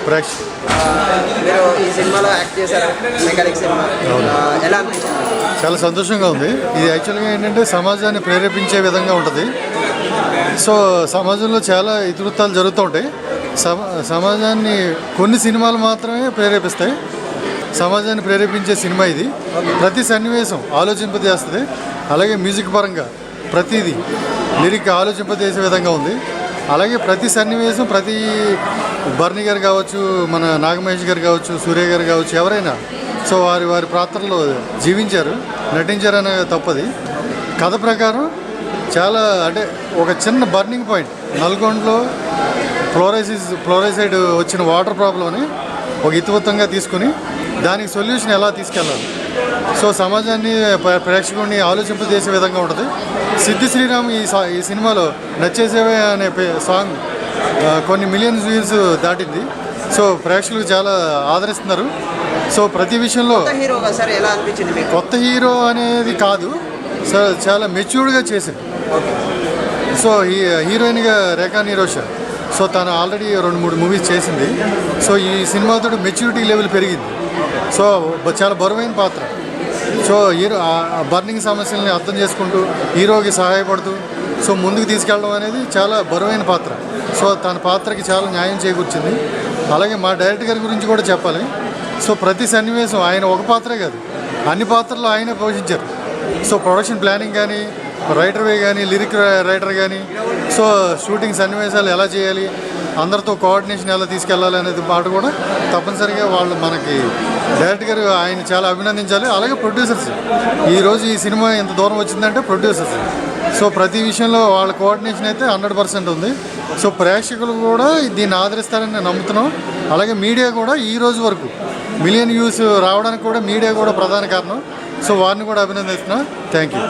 ప్రేక్ష మీరు ఈ సినిమాలో యాక్ట్ చేశారు, మెకానిక్ సినిమా ఎలా అనిపించింది? చాలా సంతోషంగా ఉంది. ఇది యాక్చువల్గా ఏంటంటే సమాజాన్ని ప్రేరేపించే విధంగా ఉంటుంది. సో సమాజంలో చాలా ఇతివృత్తాలు జరుగుతూ ఉంటాయి. సమాజాన్ని కొన్ని సినిమాలు మాత్రమే ప్రేరేపిస్తాయి. సమాజాన్ని ప్రేరేపించే సినిమా ఇది. ప్రతి సన్నివేశం ఆలోచింపజేస్తుంది. అలాగే మ్యూజిక్ పరంగా ప్రతిదీ లిరిక్ ఆలోచింపజేసే విధంగా ఉంది. అలాగే ప్రతి సన్నివేశం ప్రతి బర్ని గారు కావచ్చు, మన నాగమహేష్ గారు కావచ్చు, సూర్య గారు కావచ్చు, ఎవరైనా సో వారి వారి పాత్రలో జీవించారు, నటించారనే తప్పది. కథ ప్రకారం చాలా అంటే ఒక చిన్న బర్నింగ్ పాయింట్, నల్గొండలో ఫ్లోరైసైడ్ వచ్చిన వాటర్ ప్రాబ్లమ్ని ఒక ఇతివృత్తంగా తీసుకుని దానికి సొల్యూషన్ ఎలా తీసుకెళ్ళాలి, సో సమాజాన్ని ప్రేక్షకుడిని ఆలోచింపజేసే విధంగా ఉంటుంది. సిద్ధి శ్రీరామ్ ఈ సినిమాలో నచ్చేసేవే అనే సాంగ్ కొన్ని మిలియన్స్ వ్యూస్ దాటింది. సో ప్రేక్షకులు చాలా ఆదరిస్తున్నారు. సో ప్రతి విషయంలో కొత్త హీరో అనేది కాదు, సో చాలా మెచ్యూర్డ్గా చేసింది. సో హీరోయిన్గా రేఖా నిరోష, సో తను ఆల్రెడీ 2-3 మూవీస్ చేసింది. సో ఈ సినిమాతో మెచ్యూరిటీ లెవెల్ పెరిగింది. సో చాలా బరువైన పాత్ర. సో హీరో బర్నింగ్ సమస్యల్ని అర్థం చేసుకుంటూ హీరోకి సహాయపడుతూ సో ముందుకు తీసుకెళ్ళడం అనేది చాలా బరువైన పాత్ర. సో తన పాత్రకి చాలా న్యాయం చేకూర్చింది. అలాగే మా డైరెక్టర్ గారి గురించి కూడా చెప్పాలి. సో ప్రతి సన్నివేశం ఆయన ఒక పాత్రే కాదు, అన్ని పాత్రలు ఆయనే పోషించారు. సో ప్రొడక్షన్ ప్లానింగ్ కానీ, రైటర్వే కానీ, లిరిక్ రైటర్ కానీ, సో షూటింగ్ సన్నివేశాలు ఎలా చేయాలి, అందరితో కోఆర్డినేషన్ ఎలా తీసుకెళ్ళాలి అనేది మాట కూడా తప్పనిసరిగా వాళ్ళు మనకి డైరెక్టర్ గారు ఆయన చాలా అభినందించాలి. అలాగే ప్రొడ్యూసర్స్, ఈరోజు ఈ సినిమా ఎంత దూరం వచ్చిందంటే ప్రొడ్యూసర్స్. సో ప్రతి విషయంలో వాళ్ళ కోఆర్డినేషన్ అయితే 100% ఉంది. సో ప్రేక్షకులు కూడా దీన్ని ఆదరిస్తారని నేను నమ్ముతున్నాం. అలాగే మీడియా కూడా ఈ రోజు వరకు మిలియన్ వ్యూస్ రావడానికి కూడా మీడియా కూడా ప్రధాన కారణం. సో వారిని కూడా అభినందిస్తున్నాను. Thank you.